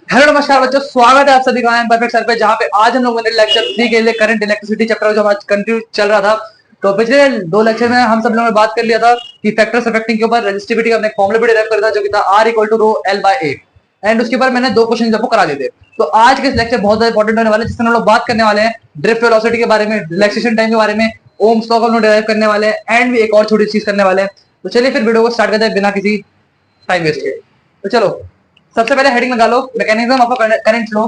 Hello नमस्कार बच्चों, स्वागत है आप सभी का परफेक्ट सर पे, जहाँ पे आज हम लोग लेक्चर 3 के लिए करंट इलेक्ट्रिसिटी चैप्टर जो हमारा कंटिन्यू चल रहा था। तो पिछले दो लेक्चर में हम सब लोगों ने बात कर लिया था कि फैक्टर्स अफेक्टिंग के ऊपर रेजिस्टिविटी का हमने फॉर्मूला भी डिराइव करा था, जो कि था R equal to rho L by A। And उसके ऊपर मैंने दो क्वेश्चन आपको करा दिए थे। तो आज के लेक्चर बहुत ज्यादा इंपॉर्टेंट होने वाले हैं, जिसमें हम लोग बात करने वाले हैं ड्रिफ्ट वेलोसिटी के बारे में, रिलैक्सेशन टाइम के बारे में, ओम्स लॉ का हम लोग डिराइव करने वाले हैं, एंड भी एक और छोटी चीज करने वाले हैं। तो चलिए फिर वीडियो को स्टार्ट करते हैं बिना किसी टाइम वेस्ट के। तो चलो सबसे पहले हेडिंग लगा लो, mechanism of current flow.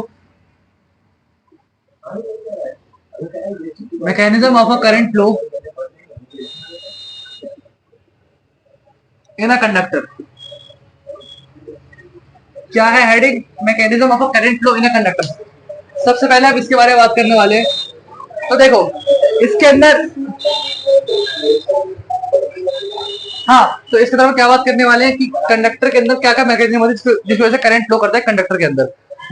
Mechanism of a current flow in a conductor. क्या है heading? Mechanism of a current flow in a conductor. सबसे पहले आप इसके बारे में बात करने वाले हैं। तो देखो इसके अंदर, हाँ, तो इसके तरफ क्या बात करने वाले हैं कि कंडक्टर के अंदर क्या क्या मैकेनिज्म होते हैं जिसकी वजह से करंट फ्लो करता है कंडक्टर के अंदर।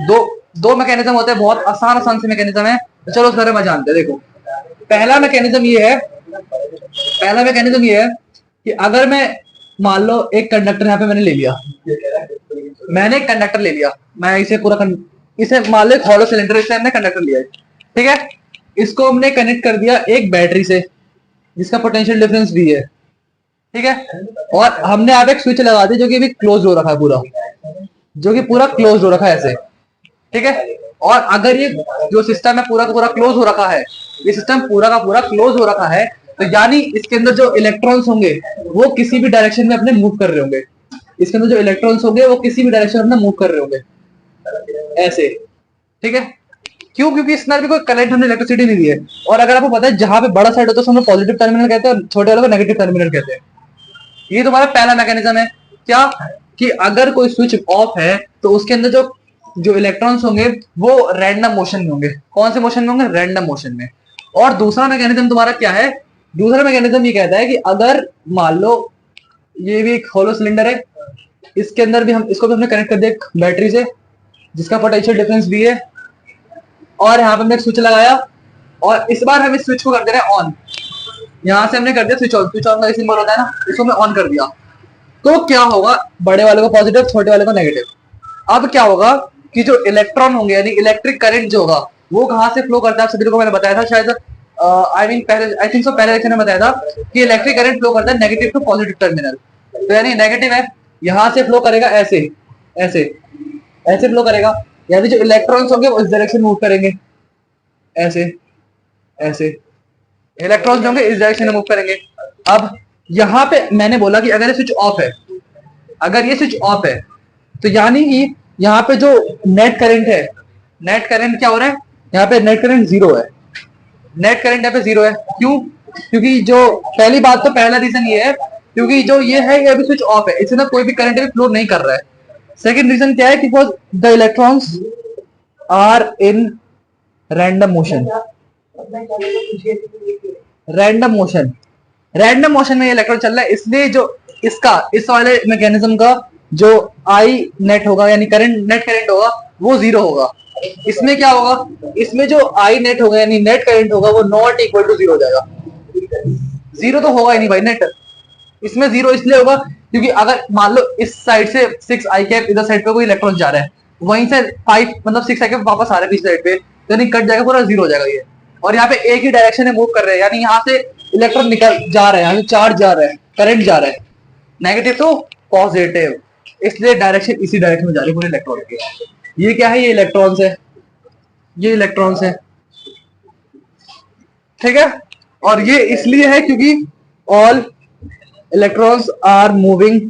दो दो मैकेनिज्म होते हैं, बहुत आसान आसान से मैकेनिज्म है। तो चलो उस बारे में जानते हैं। देखो पहला मैकेनिज्म ये है कि अगर मैं मान लो एक कंडक्टर यहाँ पे मैंने एक कंडक्टर ले लिया, मैं इसे इसे मान लो एक हॉलो सिलेंडर, इसे हमने कंडक्टर लिया है, ठीक है। इसको हमने कनेक्ट कर दिया एक बैटरी से जिसका पोटेंशियल डिफरेंस भी है, ठीक है। और हमने अब एक स्विच लगा दी जो कि अभी क्लोज हो रखा है पूरा, जो कि पूरा क्लोज हो रखा है ऐसे, ठीक है। और अगर ये जो सिस्टम है पूरा का पूरा क्लोज हो रखा है, ये सिस्टम पूरा का पूरा क्लोज हो रखा है, तो यानी इसके अंदर जो इलेक्ट्रॉन्स होंगे वो किसी भी डायरेक्शन में अपने मूव कर रहे होंगे। इसके अंदर जो इलेक्ट्रॉन्स होंगे वो किसी भी डायरेक्शन में अपना मूव कर रहे होंगे ऐसे, ठीक है। क्यों? क्योंकि इसमें भी कोई करंट, हमने इलेक्ट्रिसिटी नहीं दी है। और अगर आपको पता है जहां पे बड़ा साइड होता है उसको पॉजिटिव टर्मिनल कहते हैं और छोटे वाले को नेगेटिव टर्मिनल कहते हैं। ये तुम्हारा पहला मैकेनिज्म है। क्या? कि अगर कोई स्विच ऑफ है तो उसके अंदर जो जो इलेक्ट्रॉन्स होंगे वो रैंडम मोशन में होंगे। कौन से मोशन में होंगे? रैंडम मोशन में। और दूसरा मैकेनिज्म तुम्हारा क्या है? दूसरा मैकेनिज्म ये कहता है कि अगर मान लो ये भी एक होलो सिलेंडर है, इसके अंदर भी हम इसको भी हमने कनेक्ट कर दिया एक बैटरी से जिसका पोटेंशियल डिफरेंस भी है, और यहाँ पे हमने एक स्विच लगाया और इस बार हम इस स्विच को कर दे रहे हैं ऑन। यहाँ से हमने कर दिया स्विच ऑन। स्विच ऑन का सिंबल होता है ना, इसको हमने ऑन कर दिया। तो क्या होगा? बड़े वाले को पॉजिटिव, छोटे वाले को नेगेटिव। अब क्या होगा कि जो इलेक्ट्रॉन होंगे यानी इलेक्ट्रिक करंट जो होगा वो कहां से फ्लो करता है? आप सभी को मैंने बताया था शायद, आई थिंक सो पहले लेक्चर में बताया था कि इलेक्ट्रिक करंट फ्लो करता है नेगेटिव टू पॉजिटिव टर्मिनल। तो यानी नेगेटिव है, यहां से फ्लो करेगा ऐसे ऐसे ऐसे फ्लो करेगा, यानी जो इलेक्ट्रॉन्स होंगे वो इस डायरेक्शन मूव करेंगे ऐसे ऐसे, इलेक्ट्रॉन्स होंगे इस डायरेक्शन में मूव करेंगे। अब यहाँ पे मैंने बोला कि अगर ये स्विच ऑफ है, अगर ये स्विच ऑफ है तो यानी कि यहाँ पे जो नेट करंट है, नेट करंट क्या हो रहा है? यहाँ पे नेट करंट जीरो है। नेट करंट यहाँ पे जीरो है। क्यों? क्योंकि जो पहली बात, तो पहला रीजन ये है क्योंकि जो ये है ये अभी स्विच ऑफ है, इसमें कोई भी करंट अभी फ्लो नहीं कर रहा है। सेकंड रीजन क्या है? Because the electrons are in random motion. Random motion, random motion में ये इलेक्ट्रॉन चल रहा है, इसलिए जो इसका इस वाले मैकेनिज्म का जो आई नेट होगा यानी करंट, नेट करंट होगा वो जीरो होगा। इसमें क्या होगा? इसमें जो आई नेट होगा यानी नेट करंट होगा वो नॉट इक्वल टू जीरो हो जाएगा। जीरो तो होगा ही नहीं भाई नेट। इसमें जीरो इसलिए होगा क्योंकि अगर मान लो इस साइड से 6 आई कैप, इधर साइड पे कोई इलेक्ट्रॉन जा रहा है, वहीं से 5 मतलब 6 आई कैप वापस आ रहे हैं पीछे साइड पे, यानी कट जाएगा, पूरा जीरो हो जाएगा ये। और यहाँ पे एक ही डायरेक्शन में मूव कर रहे हैं, यानी यहाँ से इलेक्ट्रॉन निकल जा रहे हैं, यहाँ से चार्ज जा रहा है, करंट जा रहा है, नेगेटिव टू पॉजिटिव, इसलिए डायरेक्शन इसी डायरेक्शन में जा रही है पूरे इलेक्ट्रॉन की। ये क्या है? ये इलेक्ट्रॉन्स है, ये इलेक्ट्रॉन्स है, ठीक है। और ये इसलिए है क्योंकि all electrons are moving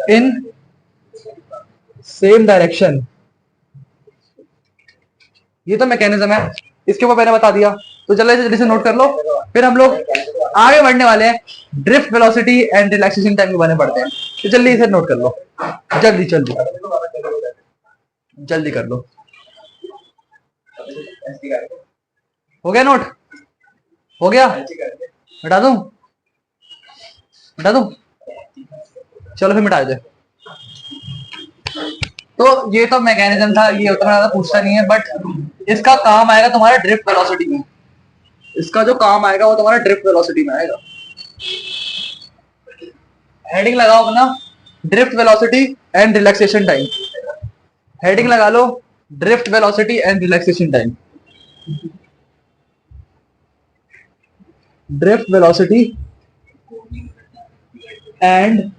in same direction. ये तो मैकेनिज्म है, इसके ऊपर मैंने बता दिया। तो चलो इसे जल्दी से नोट कर लो, फिर हम लोग आगे बढ़ने वाले हैं drift velocity and relaxation time के बारे में पढ़ते हैं। तो जल्दी इसे नोट कर लो, जल्दी जल्दी जल्दी कर लो। हो गया नोट? हो गया? हटा दूं? हटा दूं? चलो फिर मिटा दे। तो ये तो मैकेनिज्म था, ये उतना ज्यादा पूछता नहीं है, बट इसका काम आएगा तुम्हारा ड्रिफ्ट वेलोसिटी में। इसका जो काम आएगा वो तुम्हारा ड्रिफ्ट वेलोसिटी में आएगा। हेडिंग लगाओ अपना, drift velocity and relaxation time. Heading लगा लो drift velocity and relaxation time. Drift velocity and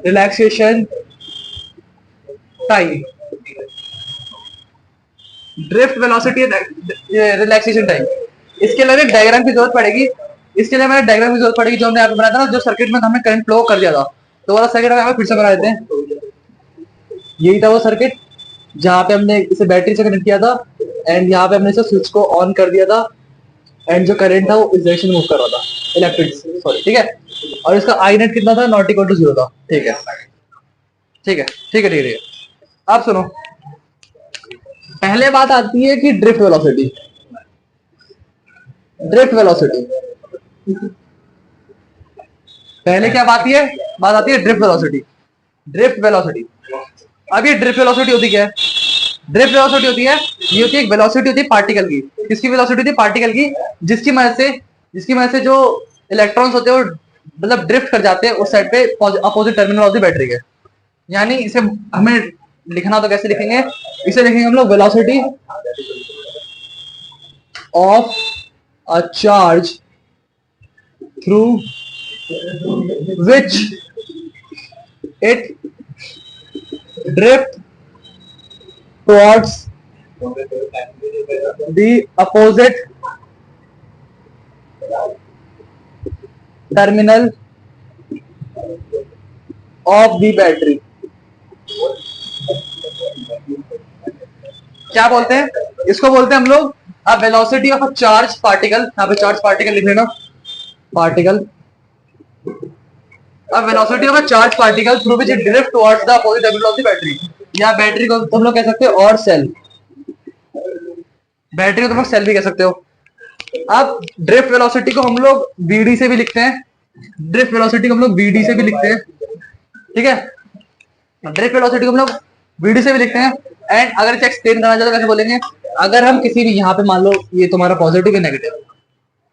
relaxation time. Drift velocity relaxation time, इसके लिए डायग्राम की जरूरत पड़ेगी। इसके लिए हमें डायग्राम की जरूरत पड़ेगी जो हमने यहाँ पे बनाया था ना, जो सर्किट में हमने करंट फ्लो कर दिया था, तो वाला सर्किट हमें फिर से बना देते हैं। यही था वो सर्किट जहाँ पे हमने इसे बैटरी से कनेक्ट किया था एंड यहाँ पे हमने इसे स्विच को ऑन कर दिया था एंड जो करंट था वो इस डायरेक्शन में मूव कर रहा था, इलेक्ट्रिक सॉरी, ठीक है। और इसका आई नेट कितना था, नॉट इक्वल टू 0 था, ठीक है ठीक है ठीक है ठीक है। अब सुनो, पहले बात आती है कि ड्रिफ्ट वेलोसिटी। ड्रिफ्ट वेलोसिटी पहले क्या बात है, बात आती है ड्रिफ्ट वेलोसिटी। ड्रिफ्ट वेलोसिटी, अब ये ड्रिफ्ट वेलोसिटी होती क्या है? ड्रिफ्ट वेलोसिटी होती है, ये होती है एक वेलोसिटी होती है पार्टिकल की। किसकी वेलोसिटी होती है? पार्टिकल की, जिसकी मदद से जो इलेक्ट्रॉन्स होते हैं वो मतलब ड्रिफ्ट कर जाते हैं उस साइड पे opposite terminal of the battery के। यानी इसे हमें लिखना तो कैसे लिखेंगे, इसे लिखेंगे हम लोग velocity of a charge through which it drift towards the opposite terminal of the battery। क्या बोलते हैं इसको? बोलते हैं हम लोग अब velocity of a charge particle. यहाँ पे चार्ज पार्टिकल लिख लेना, पार्टिकल। अब velocity of a charge particle through which it drift towards the opposite terminal of the battery, या बैटरी को तुम लोग कह सकते हो और सेल, बैटरी को तुम लोग सेल भी कह सकते हो। अब ड्रिफ्ट वेलोसिटी को हम लोग वीडी से भी लिखते हैं, ड्रिफ्ट वेलोसिटी को हम लोग वीडी से भी लिखते हैं, ठीक है। ड्रिफ्ट वेलोसिटी को हम लोग वीडी से भी लिखते हैं। एंड अगर इसे एक्सप्लेन करना चाहते तो कैसे बोलेंगे, अगर हम किसी भी यहाँ पे मान लो ये तुम्हारा पॉजिटिव है negative,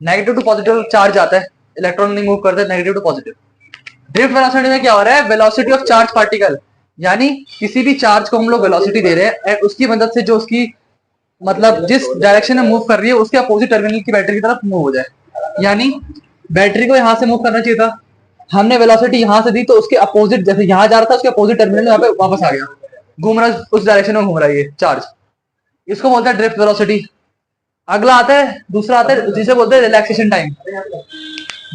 negative to positive charge आता है, इलेक्ट्रॉन नहीं मूव करते negative to positive. Drift velocity में क्या हो रहा है, वेलोसिटी ऑफ चार्ज पार्टिकल, यानी किसी भी चार्ज को हम लोग वेलोसिटी दे रहे हैं एंड उसकी मदद से जो उसकी मतलब जिस डायरेक्शन में मूव कर रही है उसके अपोजिट टर्मिनल की बैटरी की तरफ मूव हो जाए। यानी बैटरी को यहां से मूव करना चाहिए था, हमने वेलोसिटी यहां से दी तो उसके अपोजिट, जैसे यहां जा रहा था उसके अपोजिट टर्मिनल यहाँ पे वापस आ गया, घूम रहा उस डायरेक्शन में घूम रहा है ये चार्ज, इसको बोलते हैं ड्रिफ्ट वेलोसिटी। अगला आता है, दूसरा आता है जिसे बोलते हैं रिलैक्सेशन टाइम।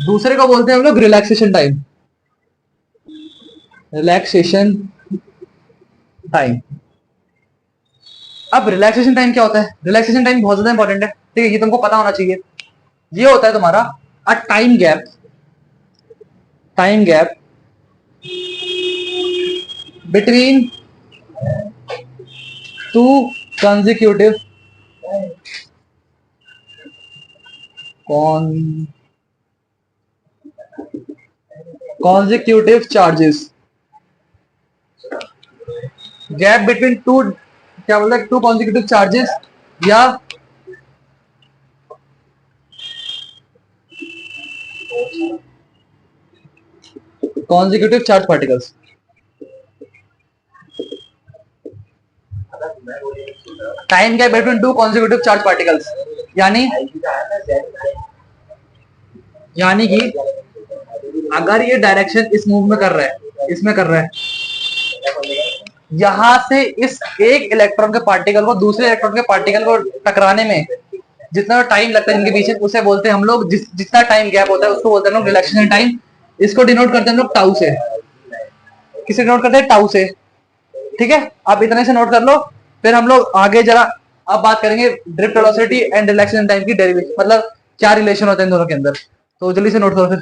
दूसरे को बोलते हैं हम लोग रिलैक्सेशन टाइम, रिलैक्सेशन टाइम। अब रिलैक्सेशन टाइम क्या होता है? रिलैक्सेशन टाइम बहुत ज्यादा इंपॉर्टेंट है, ठीक है, ये तुमको पता होना चाहिए। ये होता है तुम्हारा a time gap, time gap between two consecutive consecutive charges, gap between two, क्या बोलते हैं, टू consecutive charges या consecutive charge particles। Time gap between two consecutive charge particles, यानी कि अगर ये डायरेक्शन इस मूव में कर रहा है, इसमें कर रहा है, यहां से इस एक इलेक्ट्रॉन के पार्टिकल को दूसरे इलेक्ट्रॉन के पार्टिकल को टकराने में जितना टाइम लगता है इनके पीछे, उसे बोलते हैं हम लोग, जितना टाइम गैप होता है उसको बोलते हैं हम लोग रिलैक्सेशन टाइम। इसको डिनोट करते हैं हम लोग टाउ से। किसे डिनोट करते हैं? टाउ से, ठीक है। आप इतने से नोट कर लो, फिर हम लोग आगे जरा अब बात करेंगे drift velocity and relaxation time की डेरिवेशन, मतलब क्या रिलेशन होता है इन दोनों के अंदर, तो जल्दी से नोट करो फिर।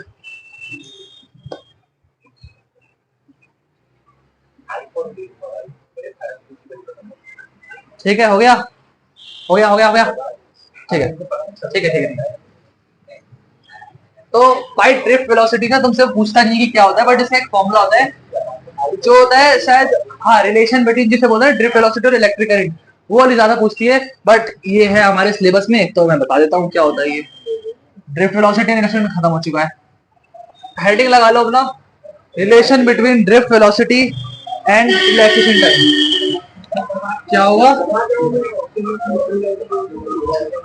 ठीक है, हो गया हो गया हो गया हो गया, ठीक है ठीक है ठीक है। तो भाई ड्रिफ्ट वेलोसिटी ना तुमसे पूछता नहीं कि क्या होता है, बट इसका एक फॉर्मूला होता है जो होता है शायद, हाँ, रिलेशन बिटवीन जिसे बोलते हैं ड्रिफ्ट वेलोसिटी और इलेक्ट्रिक करंट, वो वाली ज्यादा पूछती है, बट ये है हमारे सिलेबस में तो मैं बता देता हूँ क्या होता है ये। ड्रिफ्ट वेलोसिटी रिलेशन खत्म हो चुका है, हेडिंग लगा लो अपना, relation between drift velocity and relaxation time. क्या होगा?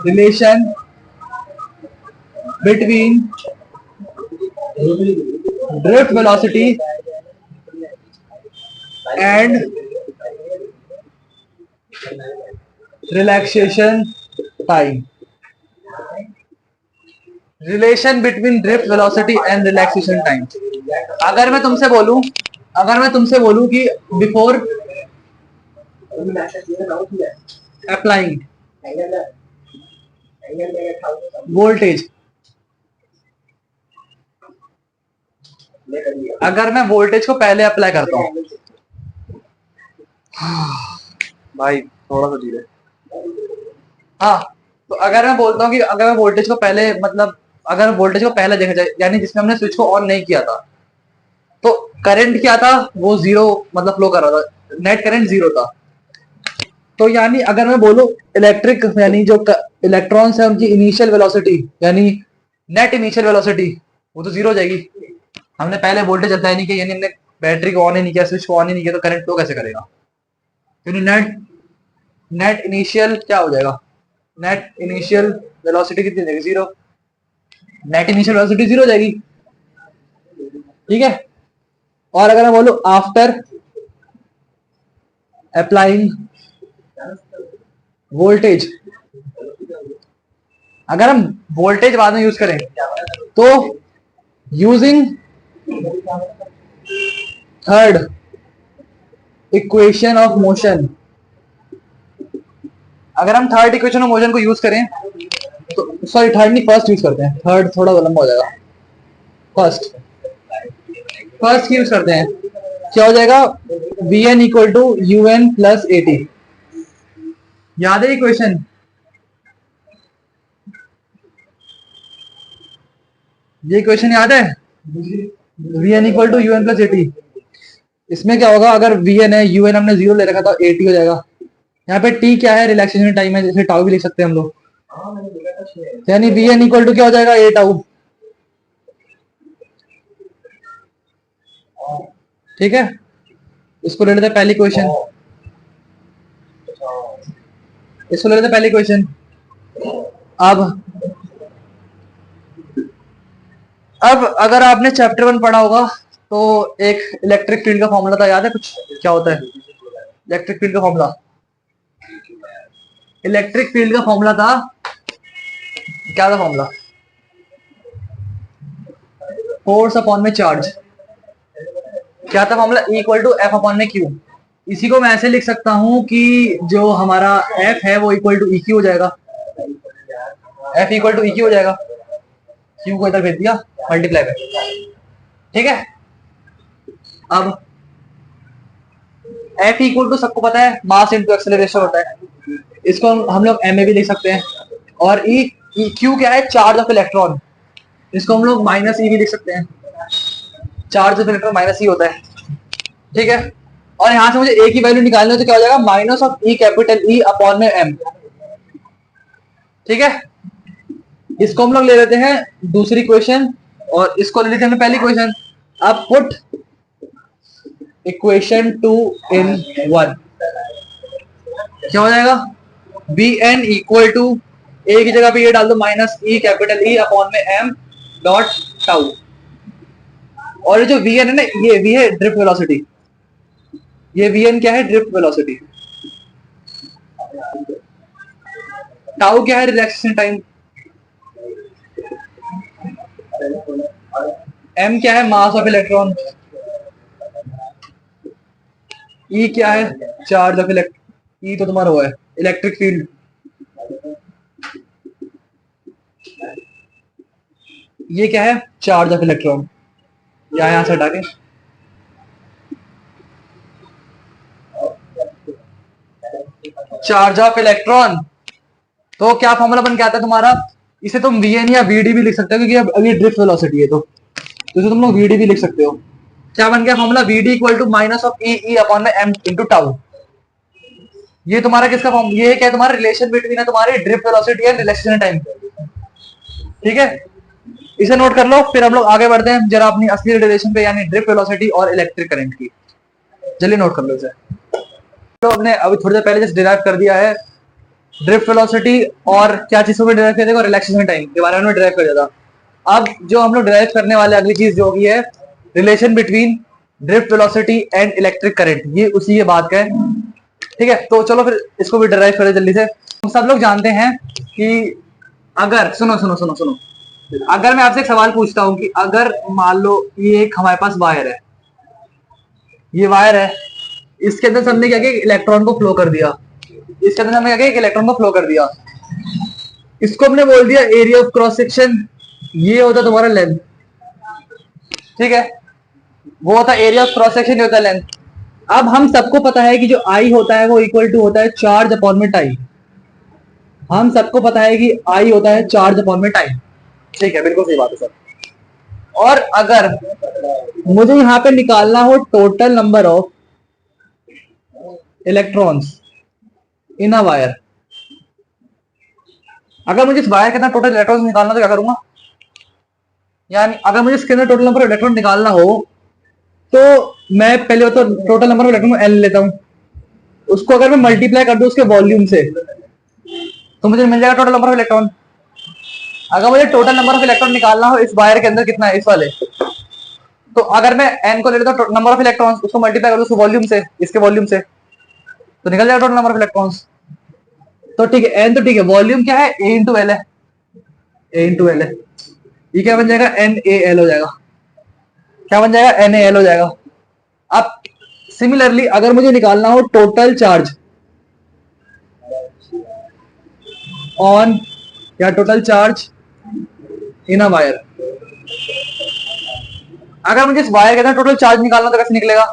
Relation between drift velocity and relaxation time. Relation between drift velocity and relaxation time. अगर मैं तुमसे बोलूं कि बिफोर अप्लाइंग वोल्टेज, अगर मैं वोल्टेज को पहले अप्लाई करता हूं, भाई थोड़ा सा धीरे, हाँ, तो अगर मैं बोलता हूँ कि अगर मैं वोल्टेज को पहले मतलब अगर वोल्टेज को पहले देखा जाए, यानी जिसमें हमने स्विच को ऑन नहीं किया था, तो करंट क्या था? वो जीरो मतलब फ्लो कर रहा था, नेट करंट जीरो था। तो यानी अगर मैं बोलूं इलेक्ट्रिक यानी जो इलेक्ट्रॉन्स है उनकी इनिशियल वेलोसिटी यानी नेट इनिशियल वेलोसिटी वो तो जीरो हो जाएगी। हमने पहले वोल्टेज अप्लाई नहीं किया, यानी हमने बैटरी को ऑन ही नहीं किया, स्विच को ऑन ही नहीं किया, तो करंट फ्लो कैसे करेगा? यानी नेट इनिशियल क्या हो जाएगा? नेट इनिशियल वेलोसिटी कितनी जाएगी? Zero. Net initial velocity zero हो जाएगी, ठीक है। और अगर मैं बोलूं आफ्टर अप्लाइंग वोल्टेज, अगर हम वोल्टेज बाद में यूज करें तो using third equation of motion, अगर हम थर्ड इक्वेशन ऑफ मोशन को यूज करें तो सॉरी थर्ड नहीं फर्स्ट यूज करते हैं, थर्ड थोड़ा लंबा हो जाएगा, फर्स्ट यूज करते हैं। क्या हो जाएगा? V N equal to U N plus A T. याद है इक्वेशन? ये इक्वेशन याद है? V N equal to U N plus A T. इसमें क्या होगा? अगर वी एन है, यू एन हमने जीरो ले रखा था, ए टी हो जाएगा। यहाँ पे टी क्या है? रिलैक्सेशन टाइम है, जैसे टाउ भी लिख सकते हैं हम लोग, यानी वी एन इक्वल टू क्या हो जाएगा? ए टाउ, ठीक है। इसको ले लेते हैं पहली क्वेश्चन, इसको ले लेते हैं पहली क्वेश्चन। अब अगर आपने चैप्टर 1 पढ़ा होगा तो एक इलेक्ट्रिक फील्ड का फॉर्मूला था, याद है कुछ? क्या होता है इलेक्ट्रिक फील्ड का फॉर्मूला? इलेक्ट्रिक फील्ड का फॉर्मूला था, क्या था फॉर्मूला? फोर्स अपॉन में चार्ज। क्या था formula? E equal to F upon में क्यू। इसी को मैं ऐसे लिख सकता हूं कि जो हमारा F है वो इक्वल टू ई क्यू हो जाएगा, F equal to E Q हो जाएगा, Q को इधर भेज दिया मल्टीप्लाई में, ठीक है। अब F इक्वल टू सबको पता है मास इनटू एक्सेलरेशन होता है, इसको हम लोग एम ए भी लिख सकते हैं। और ई क्यू क्या है? चार्ज ऑफ इलेक्ट्रॉन, इसको हम लोग माइनस ई भी लिख सकते हैं, चार्ज ऑफ इलेक्ट्रॉन माइनस ई होता है, ठीक है। और यहां से मुझे ए की वैल्यू निकालनी हो तो क्या हो जाएगा? Minus of E capital E upon में एम, ठीक है। इसको हम लोग ले लेते हैं दूसरी क्वेश्चन और इसको ले लेते हैं पहली क्वेश्चन। अब पुट इक्वेशन 2 इन 1, क्या हो जाएगा? बी एन इक्वल टू ए की जगह पे ये डाल दो माइनस ई कैपिटल ई अपॉन में एम डॉट टाउ। और ये जो वी एन है ना, ये वी है ड्रिफ्ट वेलोसिटी, ये वी एन क्या है? Drift velocity. टाउ क्या है? Relaxation time. एम क्या है? Mass of electron. ई क्या है? चार्ज ऑफ ई तो तुम्हारा हुआ है इलेक्ट्रिक फील्ड। ये क्या है? Charge of electron. यहां से हटा के चार्ज ऑफ इलेक्ट्रॉन, तो क्या फॉर्मूला बन के आता है तुम्हारा? इसे तुम वी एन या वीडी भी लिख सकते हो, क्योंकि अभी ड्रिफ्ट वेलोसिटी है तो इसे तुम लोग वीडी भी लिख सकते हो। क्या बन गया formula? VD equal to minus of E E upon में एम इंटू टाउ। ये तुम्हारा किसका फॉर्म? ये क्या है? तुम्हारा रिलेशन बिटवीन है तुम्हारी drift velocity and relaxation time, ठीक है। इसे नोट कर लो, फिर हम लोग आगे बढ़ते हैं जरा अपनी असली रिलेशन पे, यानी ड्रिफ्ट वेलोसिटी और इलेक्ट्रिक करंट की। जल्दी नोट कर लो इसे। तो हमने अभी थोड़ी देर पहले जस्ट डिराइव कर दिया है ड्रिफ्ट वेलोसिटी और क्या चीजों में डिराइव किया था, रिलैक्सेशन टाइम के बारे में डिराइव कर दिया था। अब जो हम लोग डिराइव करने वाले अगली चीज जो होगी है relation between drift velocity and electric current, ये उसी के बात का है। ठीक है, तो चलो फिर इसको भी डिराइव करें जल्दी से। हम सब लोग जानते हैं कि अगर सुनो सुनो सुनो सुनो, अगर मैं आपसे एक सवाल पूछता हूं कि अगर मान लो ये एक हमारे पास वायर है, ये वायर है, इसके अंदर से हमने क्या किया, इलेक्ट्रॉन को फ्लो कर दिया, इसके अंदर हमने क्या किया, इलेक्ट्रॉन को फ्लो कर दिया, इसको हमने बोल दिया एरिया ऑफ क्रॉस सेक्शन, ये होता तुम्हारा लेंथ। ठीक है, वो होता है एरिया ऑफ क्रॉस सेक्शन, ये होता है लेंथ। अब हम सबको पता है कि जो आई होता है वो इक्वल टू होता है चार्ज अपॉन में टाइम। हम सबको पता है कि आई होता है चार्ज अपॉन में टाइम। ठीक है, बिल्कुल सही बात है सर। और अगर मुझे यहां पे निकालना हो total number of electrons in a wire, अगर मुझे इस वायर के अंदर टोटल इलेक्ट्रॉन्स निकालना तो क्या करूंगा, यानी अगर मुझे इसके अंदर टोटल नंबर ऑफ इलेक्ट्रॉन निकालना हो तो मैं पहले तो टोटल नंबर ऑफ इलेक्ट्रॉन को एल लेता हूं, उसको अगर मैं मल्टीप्लाई कर दूं उसके वॉल्यूम से तो मुझे मिल जाएगा टोटल नंबर ऑफ इलेक्ट्रॉन। अगर मुझे टोटल नंबर ऑफ इलेक्ट्रॉन निकालना हो इस वायर के अंदर कितना है, इस वाले, तो अगर मैं एन को ले लेता हूं नंबर ऑफ इलेक्ट्रॉन्स, उसको मल्टीप्लाई कर दूं उसके वॉल्यूम से, इसके वॉल्यूम से, तो निकल जाएगा टोटल नंबर ऑफ इलेक्ट्रॉन्स। तो ठीक है, एन तो ठीक है, वॉल्यूम क्या है, ए इंटू एल है, ए इंटू एल है, ये क्या बन जाएगा, एन ए एल हो जाएगा, क्या बन जाएगा, एन ए एल हो जाएगा। अब सिमिलरली अगर मुझे निकालना हो टोटल चार्ज ऑन या total charge in a wire, अगर मुझे इस वायर के अंदर टोटल चार्ज निकालना तो कैसे निकलेगा,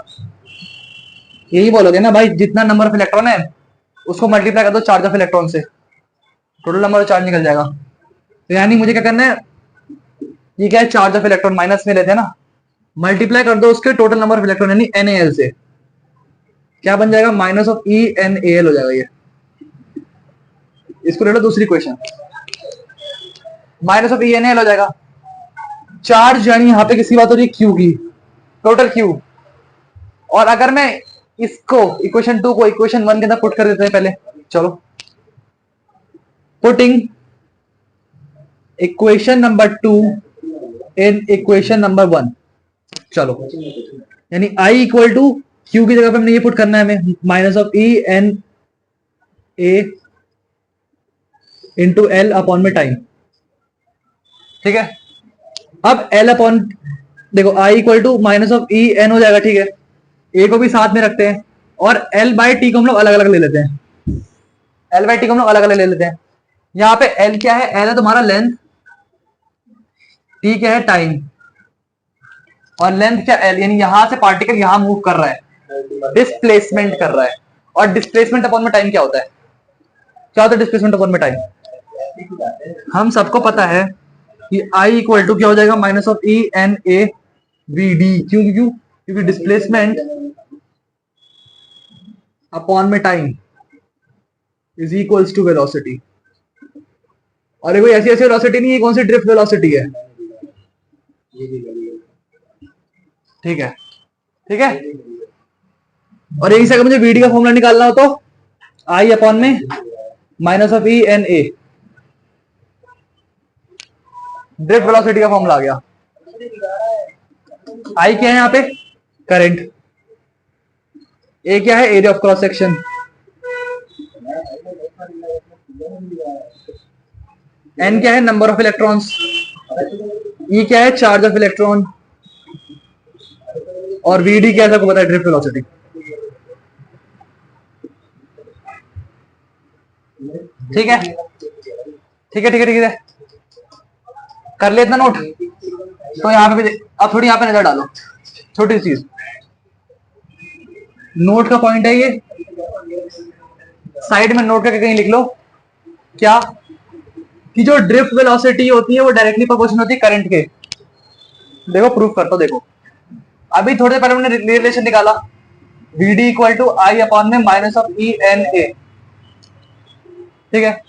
यही बोलोगे ना भाई, जितना नंबर ऑफ इलेक्ट्रॉन है उसको मल्टीप्लाई कर दो चार्ज ऑफ इलेक्ट्रॉन से, टोटल नंबर ऑफ चार्ज निकल जाएगा। तो यानी मुझे क्या करना है, ये क्या है, चार्ज ऑफ इलेक्ट्रॉन माइनस में लेते हैं ना, मल्टीप्लाई कर दो उसके टोटल नंबर ऑफ इलेक्ट्रॉन यानी NaL से, क्या बन जाएगा, माइनस ऑफ ENAL हो जाएगा ये। इसको ले लो दूसरी क्वेश्चन, माइनस ऑफ ENAL हो जाएगा। चार्ज यानी यहां पे किसी बात हो रही है क्यू की, टोटल क्यू। और अगर मैं इसको इक्वेशन 2 को इक्वेशन 1 के अंदर पुट कर देते हैं पहले, चलो putting equation number 2 in equation number 1, चलो यानी I इक्वल टू क्यू की जगह पे हमने ये पुट करना है हमें, minus of ENA into L upon में टाइम। ठीक है, अब एल अपॉन, देखो I equal to minus of EN हो जाएगा। ठीक है, ए को भी साथ में रखते हैं और एल बाई टी को हम लोग अलग अलग ले लेते हैं, एल बाई टी को हम लोग अलग अलग ले लेते हैं। यहाँ पे एल क्या है, एल है तुम्हारा लेंथ, टी क्या है टाइम, और लेंथ क्या एल, यानी यहां से पार्टिकल यहां मूव कर रहा है, डिस्प्लेसमेंट कर रहा है। और डिस्प्लेसमेंट अपॉन में टाइम क्या होता है, क्या होता है डिस्प्लेसमेंट अपॉन में टाइम, हम सबको पता है कि I इक्वल टू क्या हो जाएगा, माइनस ऑफ ENA VD, क्यों क्यों क्योंकि डिस्प्लेसमेंट अपॉन में time is equals to velocity. और कोई ऐसी ऐसी वेलोसिटी नहीं है, कौन सी ड्रिफ्ट वेलोसिटी है। ठीक है, ठीक है, और यहीं से अगर मुझे VD का फॉर्मूला निकालना हो तो I अपॉन में minus of ENA, drift velocity का फॉर्मूला आ गया। I क्या है यहाँ पे, करंट, A क्या है, area of cross section, N क्या है, नंबर ऑफ इलेक्ट्रॉन्स, E क्या है, चार्ज ऑफ इलेक्ट्रॉन, और VD क्या है सबको पता है, ड्रिफ्ट वेलोसिटी। ठीक है, ठीक है, ठीक है, ठीक है, कर ले इतना नोट। तो यहाँ पे भी अब थोड़ी यहाँ पे नजर डालो, छोटी चीज नोट का पॉइंट है ये, साइड में नोट करके कहीं लिख लो क्या, कि जो ड्रिफ्ट वेलोसिटी होती है वो डायरेक्टली प्रोपोर्शनल होती है करंट के। देखो प्रूफ करता हूं, देखो अभी थोड़ी देर पहले हमने रिलेशन निकाला, VD equal to I upon में माइनस ऑफ ENA। ठीक है,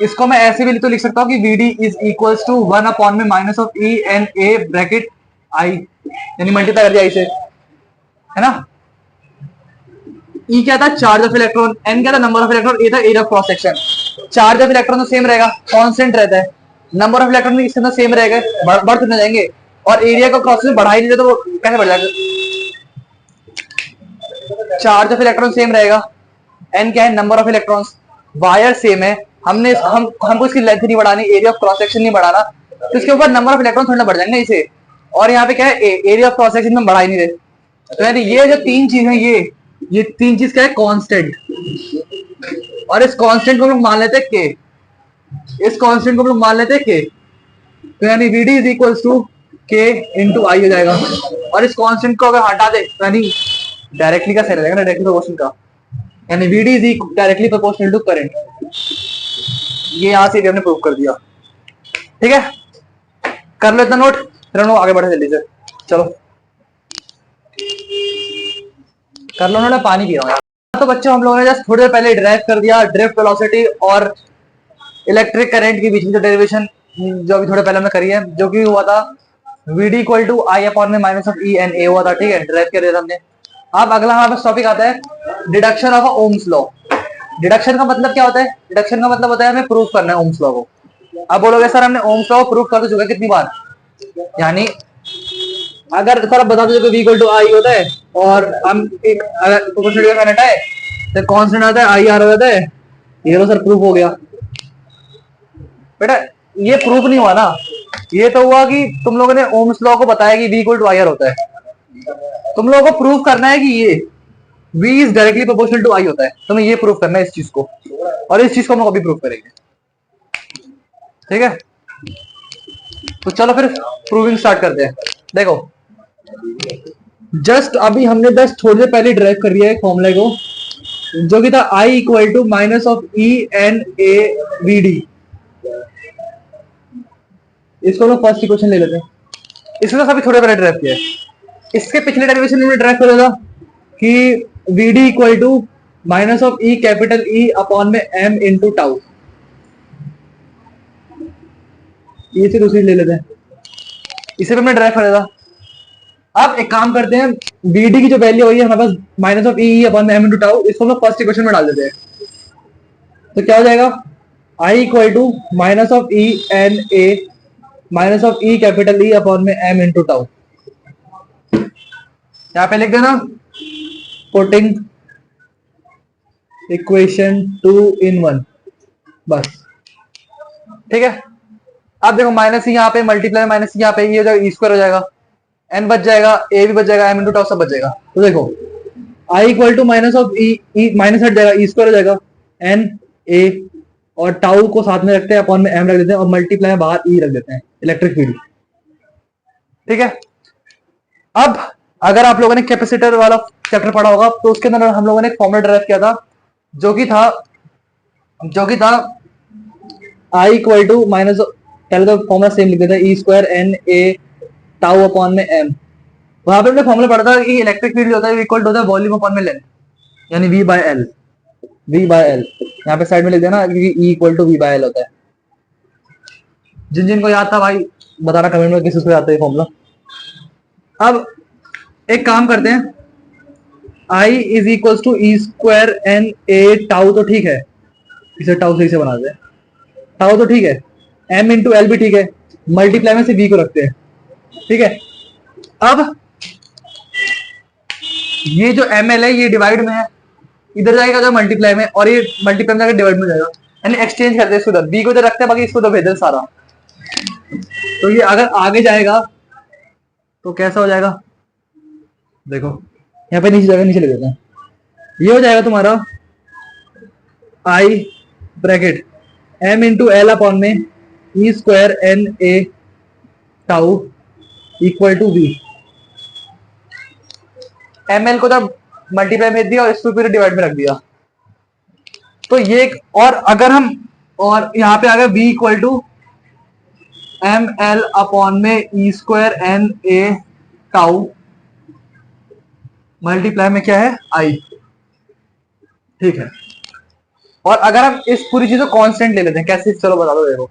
इसको मैं ऐसे भी तो लिख सकता हूँ कि VD is equals to 1 upon में minus of ENA bracket I, यानी मल्टीप्लाई कर दिया इसे, है ना। ई क्या था, चार्ज ऑफ इलेक्ट्रॉन, एन क्या था, नंबर ऑफ इलेक्ट्रॉन, ए था area of cross section. Charge of electron तो सेम रहेगा, कांस्टेंट रहता है, नंबर ऑफ इलेक्ट्रॉन इसके अंदर सेम रहेगा, बढ़ तो नहीं जाएंगे, और एरिया को क्रॉस सेक्शन बढ़ा ही नहीं दे तो वो कैसे बढ़ जाएगा। चार्ज ऑफ इलेक्ट्रॉन सेम रहेगा, एन क्या है, number of electrons, wire same है, हमको इसकी लेंथ नहीं बढ़ानी, एरिया ऑफ क्रॉस सेक्शन नहीं बढ़ाना, तो इसके ऊपर नंबर ऑफ इलेक्ट्रॉन थोड़ा बढ़ जाएंगे इसे, और यहाँ पे क्या है, एरिया ऑफ क्रॉस सेक्शन में बढ़ा ही नहीं दे। तो यानी ये जो तीन चीज है, ये तीन चीज क्या है, कांस्टेंट, और इस कांस्टेंट को हम लोग मान लेते हैं के, इस कांस्टेंट को हम लोग मान लेते हैं के, तो यानी V D is equal to K into I हो जाएगा, और इस कांस्टेंट को अगर हटा दे तो यानी डायरेक्टली का सही रहेगा ना, डायरेक्टली प्रोपोर्शनल का, यानी V D is directly proportional to current. ये यहां से भी हमने प्रूव कर दिया। ठीक है, कर लो इतना नोट, फिर हम लोग आगे बढ़े जल्दी से। चलो कर लो नोट, पानी पी रहा हूँ। तो बच्चों हम लोगों ने जस्ट थोड़ी देर पहले ड्राइव कर दिया ड्रिफ्ट वेलोसिटी और इलेक्ट्रिक करंट के बीच में जो डेरिवेशन जो अभी थोड़े पहले हमने करी है, जो कि हुआ था V D equal to I upon में minus of E N A हुआ था। ठीक है, ड्राइव कर दिया था हमने। अब अगला हमारे पास टॉपिक आता है deduction of Ohm's law. Deduction का मतलब क्या होता है, डिडक्शन का मतलब होता है हमें प्रूव करना है ओम्स लॉ को। अब बोलोगे सर हमने ओम्स लॉ को प्रूव कर चुका है कितनी बार, यानी अगर सर बता दो v इक्वल टू आई होता है और हम एक अगर प्रोपोर्शनल का करंट है तो कांस्टेंट आता है आई आर हो जाता है, ये तो सर प्रूफ हो गया। बेटा ये प्रूफ नहीं हुआ ना, ये तो हुआ कि तुम लोगों ने ओम्स लॉ को बताया कि v equal to I R होता है, तुम लोगों को प्रूफ करना है कि ये v is directly proportional to I होता है, तुम्हें ये प्रूफ करना है इस चीज को, और इस चीज को हम लोग अभी प्रूफ करेंगे। ठीक है, तो चलो फिर प्रूविंग स्टार्ट करते हैं। देखो जस्ट अभी हमने जस्ट थोड़ी देर पहले ड्राइव कर दिया है फॉर्मूला को, जो कि था I equal to minus of E N A V D. इसको लोग फर्स्ट इक्वेशन ले लेते हैं, इसको तो अभी थोड़े पहले ड्राइव किया है। इसके पिछले डेरिवेशन में ड्राइव कर था कि V D equal to minus of E capital E upon में एम इंटू टाउ। ये से दूसरी ले लेते हैं, इसे भी हमने ड्राइव करा था। अब एक काम करते हैं, बीडी की जो वैल्यू हुई है हमारे पास माइनस ऑफ ई अपॉन में एम इंटू टाउ, इसको हम फर्स्ट इक्वेशन में डाल देते हैं। तो क्या हो जाएगा, I equal to minus of E N A minus of E capital E upon में एम इंटू टाउ। यहाँ पे लिख देना पुटिंग इक्वेशन 2 in 1 बस। ठीक है, अब देखो माइनस यहाँ पे मल्टीप्लाई माइनस यहाँ पे ये हो जाएगा, ई स्क्वायर हो जाएगा, एन बच जाएगा, ए भी बच जाएगा, एम इंटू टाउ सब बच जाएगा। तो देखो I equal to minus of E minus हट जाएगा, ई स्क्वायर हो जाएगा, एन ए और टाउ को साथ में रखते हैं, अपॉन में एम रख देते हैं, और मल्टीप्लाई बाहर ई रख देते हैं, इलेक्ट्रिक फील्ड। ठीक है, अब अगर आप लोगों ने कैपेसिटर वाला चैप्टर पढ़ा होगा तो उसके अंदर हम लोगों ने एक फॉर्मूला ड्राइव किया था, जो कि था आई इक्वल टू माइनस, पहले तो फॉर्मूला सेम लिख देते हैं, E square N A tau upon में एम। वहां पे हमने फॉर्मूला पढ़ा था कि इलेक्ट्रिक फील्ड होता है इक्वल टू होता है वॉल्यूम अपॉन में लेंथ, यानी वी बाय एल। यहाँ पे साइड में लिख देना क्योंकि E equal to V by L होता है। जिन जिनको याद था भाई बताना कमेंट में किसी को याद था ये फॉर्मूला। अब एक काम करते हैं, I is equal to E square N A tau, तो ठीक है, इसे टाउ सही से बना दे, टाउ तो ठीक है, m इंटू एल भी ठीक है, मल्टीप्लाई में से v को रखते हैं। ठीक है, अब ये जो ml है ये डिवाइड में है, इधर जाएगा जो मल्टीप्लाई में, और ये मल्टीप्लाई में जाकर डिवाइड में जाएगा, यानी एक्सचेंज करते हैं इसको, b को इधर रखते हैं, बाकी इसको तो भेज दे सारा। तो ये अगर आगे जाएगा तो कैसा हो जाएगा, देखो यहाँ पे नीचे जाएगा, नीचे ले देते हैं, ये हो जाएगा तुम्हारा I bracket m into L upon में E square N A tau equal to V. M L को जब मल्टीप्लाई में दिया और इसको फिर डिवाइड में रख दिया, तो ये और अगर हम और यहाँ पे आ गया v equal to M L upon में E square N A tau multiply में क्या है आई। ठीक है, और अगर हम इस पूरी चीज को कांस्टेंट ले लेते हैं, कैसे, चलो बता दो। देखो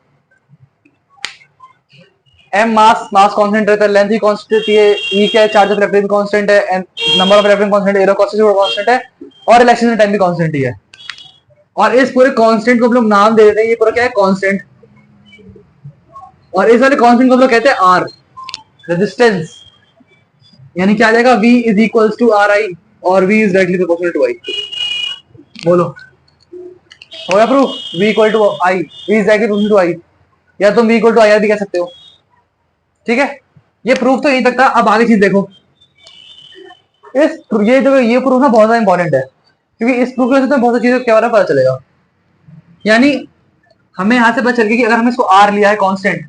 m मास कांस्टेंट रहता है, लेंथ भी कांस्टेंट रहती है, e क्या है, चार्ज ऑफ इलेक्ट्रॉन कांस्टेंट है, नंबर ऑफ इलेक्ट्रॉन कांस्टेंट है, एरो कांस्टेंट है, और रिलैक्सेशन टाइम भी कांस्टेंट ही है। और इस पूरे कांस्टेंट को हम लोग नाम दे देते हैं, ये पूरा क्या है कांस्टेंट, और इस वाले कांस्टेंट को हम लोग कहते हैं आर, रेजिस्टेंस। यानी क्या आ जाएगा, V is equals to R I, और V is directly proportional to I. बोलो हो गया proof, V equal to I, V is directly proportional to I, या तुम V इक्वल टू आई भी कह सकते हो। ठीक है, ये प्रूफ तो यहीं तक था। अब आगे चीज देखो, ये प्रूफ ना बहुत ज्यादा इंपॉर्टेंट है, क्योंकि इस प्रूफ की वजह से तो बहुत सारी चीजों के बारे में पता चलेगा। यानी हमें यहां से पता चल गया कि अगर हमने इसको आर लिया है कांस्टेंट,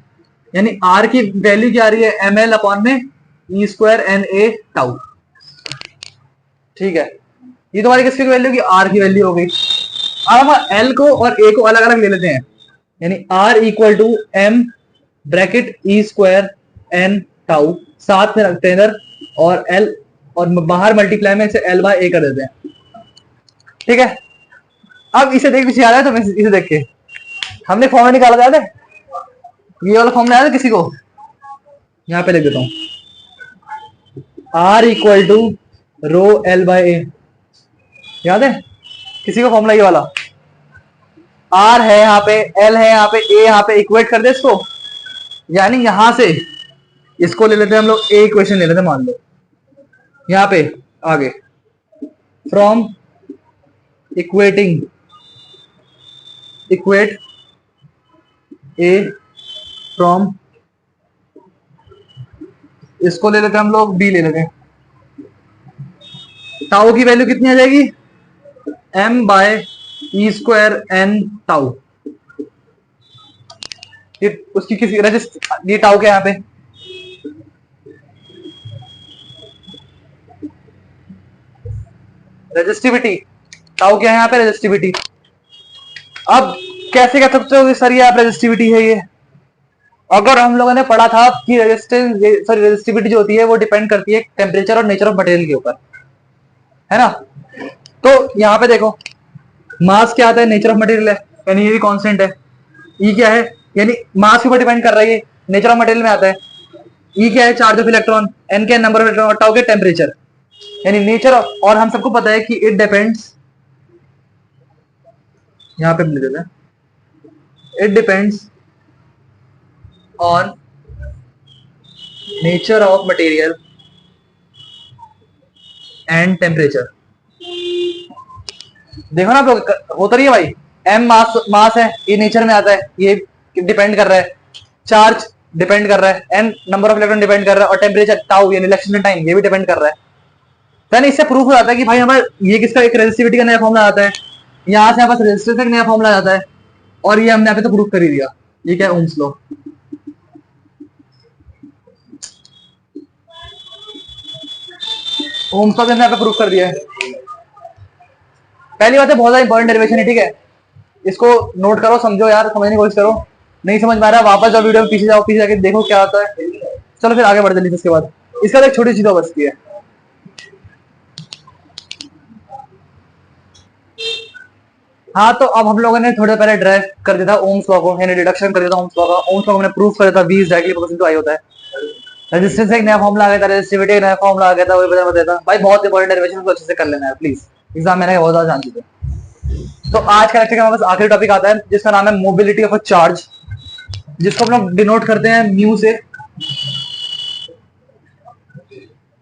यानी आर की वैल्यू क्या आ रही है, एम एल अपॉन में E square N A tau. ठीक है, ये तुम्हारी किसकी वैल्यू की, आर की वैल्यू हो गई। अब हम एल को और ए को अलग अलग ले लेते हैं, यानी R equal to M bracket E square N tau, साथ में रखते हैं इधर, और एल, और बाहर मल्टीप्लाई में इसे एल बाय ए कर देते हैं। ठीक है, अब इसे देख पीछे आ रहा है, तो इसे देख के हमने फॉर्मूला निकाला, याद है ये वाला फॉर्मूला, याद है किसी को, यहां पे लिख देता हूं, R equal to rho L by A, याद है किसी को फॉर्मूला ये वाला, आर है यहाँ पे, एल है यहाँ पे, ए यहाँ पे, इक्वेट कर दे इसको, यानी यहां से इसको ले लेते हैं हम लोग, ए इक्वेशन ले लेते हैं, मान लो यहाँ पे आगे, from equating, equate A from, इसको ले लेते हैं हम लोग, बी ले लेते हैं, टाउ की वैल्यू कितनी आ जाएगी, एम बाय ई स्क्वायर एन टाउ, ये उसकी किसी ये टाउ के यहाँ पे, रेजिस्टिविटी, टाउ क्या है यहाँ पे, रेजिस्टिविटी। अब कैसे कह सकते हो सर ये आप रेजिस्टिविटी है ये, अगर हम लोगों ने पढ़ा था कि रेजिस्टिविटी जो होती है वो डिपेंड करती है टेम्परेचर और नेचर ऑफ मटेरियल के ऊपर, है ना। तो यहाँ पे देखो, मास क्या आता है, नेचर ऑफ मटेरियल है, यानी ये भी कांस्टेंट है। ई क्या है, यानी मास के ऊपर डिपेंड कर रहा है, ये नेचर ऑफ मटेरियल में आता है। ई क्या है, चार्ज ऑफ इलेक्ट्रॉन, एन क्या नंबर ऑफ इलेक्ट्रॉन, टाउ के टेम्परेचर, यानी नेचर ऑफ, और हम सबको पता है कि इट डिपेंड्स, यहां पे लिख देते हैं, it depends on nature of material and temperature. देखो ना होता रही है भाई, एम मास है, ये नेचर में आता है, ये डिपेंड कर रहा है, चार्ज डिपेंड कर रहा है, N number of electron depend कर रहा है, और टेम्परेचर टाउ यानी रिएक्शन टाइम ये भी डिपेंड कर रहा है। यानी इससे प्रूफ हो जाता है कि भाई हमारे ये किसका एक रेजिस्टिविटी का नया फॉर्मूला आता है, यहाँ से हमारे रेजिस्टेंस का नया फॉर्मूला आता है, और ये हमने यहाँ पे तो प्रूफ कर ही दिया। ये क्या है, ओम्स लॉ। ओम्स लॉ हमने यहाँ पे प्रूफ कर दिया है। पहली बात है बहुत ज्यादा इंपॉर्टेंट डेरिवेशन है, ठीक है, इसको नोट करो, समझो यार, समझने की कोशिश करो, नहीं समझ में आ रहा वापस जाओ वीडियो में, पीछे जाओ, पीछे जाके देखो क्या आता है। चलो फिर आगे बढ़ जल्दी। इसके बाद इसका एक छोटी चीज बचती है, हाँ, तो अब हम लोगों ने थोड़े पहले ड्राइव कर दिया था ओम्स लॉ को, यानी डिडक्शन कर दिया था ओम्स लॉ का। ओम्स लॉ को हमने प्रूफ कर दिया था, V is directly proportional to I होता है। रेजिस्टेंस एक नया फॉर्मूला आ गया था, रेजिस्टिविटी एक नया फॉर्मूला आ गया था, वही बता था भाई। बहुत इंपॉर्टेंट डेरिवेशन को अच्छे से कर लेना है प्लीज, एग्जाम में बहुत ज्यादा जानती है। तो आज का लेक्चर का हमारे पास आखिरी टॉपिक आता है, जिसका नाम है मोबिलिटी ऑफ अ चार्ज, जिसको हम लोग डिनोट करते हैं म्यू से।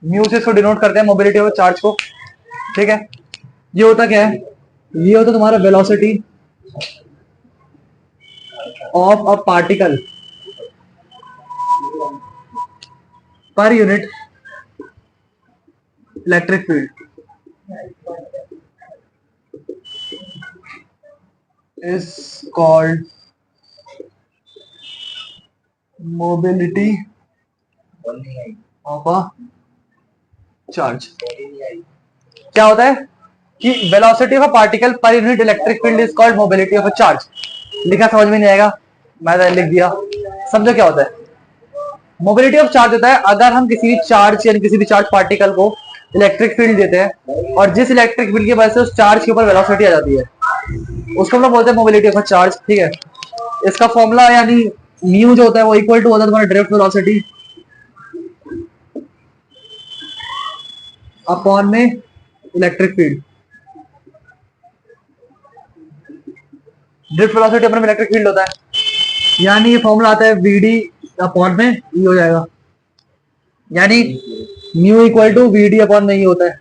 म्यू से इसको डिनोट करते हैं मोबिलिटी ऑफ चार्ज को, ठीक है। ये होता क्या है, ये होता तुम्हारा velocity of a particle per unit electric field is called mobility of a charge. क्या होता है कि velocity of a particle per unit electric field is called mobility of a charge. लिखा समझ में नहीं आएगा, मैं लिख दिया, समझो क्या होता है। मोबिलिटी ऑफ चार्ज होता है अगर हम किसी भी चार्ज यानी किसी भी चार्ज पार्टिकल को इलेक्ट्रिक फील्ड देते हैं, और जिस इलेक्ट्रिक फील्ड की वजह से उस चार्ज के ऊपर वेलोसिटी आ जाती है, उसको हम लोग बोलते हैं मोबिलिटी ऑफ अ चार्ज, ठीक है। इसका फॉर्मूला यानी म्यू जो होता है वो इक्वल टू होता है तुम्हारा ड्रिफ्ट वेलोसिटी अपॉन में इलेक्ट्रिक फील्ड। ड्रिफ्ट वेलोसिटी अपने इलेक्ट्रिक फील्ड होता है, यानी ये फॉर्मूला आता है वीडी अपॉन में ई हो जाएगा, यानी mu equal to VD upon में ई होता है।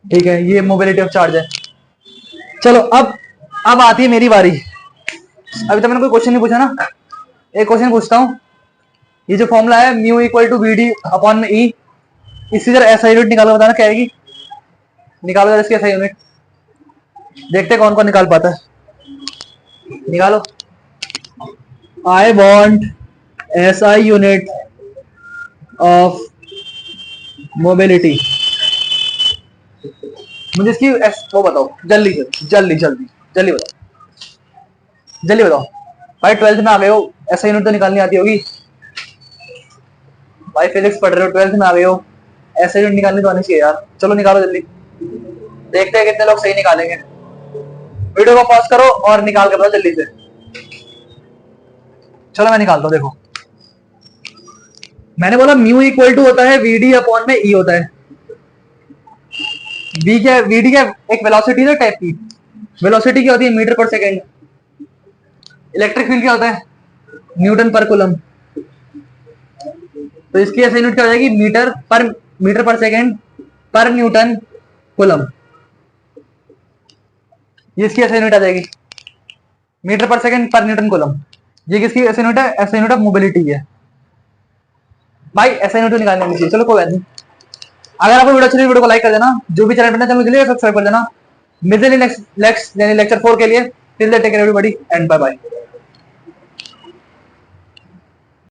ठीक है, ये मोबिलिटी ऑफ चार्ज है। चलो अब आती है मेरी बारी। अभी तो मैंने कोई क्वेश्चन नहीं पूछा ना, एक क्वेश्चन पूछता हूँ। ये जो फॉर्मूला है mu equal to VD upon में ई, इसकी जरा एसआई यूनिट निकालो, बताना क्या आएगी। निकालो जरा इसकी एसआई यूनिट, देखते कौन कौन निकाल पाता है। निकालो। I want SI unit of mobility. मुझे इसकी वो बताओ जल्दी से, जल्दी जल्दी जल्दी बताओ, जल्दी बताओ। भाई 12th में आ गए हो, एसआई यूनिट तो निकालनी आती होगी। भाई फिजिक्स पढ़ रहे हो, 12th में आ गए हो, एसआई यूनिट निकालनी तो आनी चाहिए यार। चलो निकालो जल्दी, देखते हैं कितने लोग सही निकालेंगे। वीडियो को पॉज करो और निकाल के बताओ जल्दी से। चलो मैं निकालता हूं। देखो मैंने बोला म्यू इक्वल टू होता है वीडी अपॉन में ई होता है। वीडी क्या एक वेलोसिटी है टाइप की, वेलोसिटी क्या होती है मीटर पर सेकेंड। इलेक्ट्रिक फील्ड क्या होता है न्यूटन पर कूलम। तो इसकी ऐसी यूनिट क्या हो जाएगी मीटर पर सेकेंड पर न्यूटन कूलम। ये इसकी ऐसी यूनिट आ जाएगी मीटर पर सेकेंड पर न्यूटन कूलम। ये किसकी ऐसी यूनिट है, ऐसी यूनिट ऑफ मोबिलिटी है। भाई ऐसा यूनिट निकालने में चाहिए। चलो कोई बात नहीं। अगर आपको वीडियो अच्छी लगी वीडियो को लाइक कर देना, जो भी चैनल पर चैनल के लिए सब्सक्राइब कर देना। मिलते हैं नेक्स्ट लेक्चर 4 के लिए। Till then take care everybody and bye bye.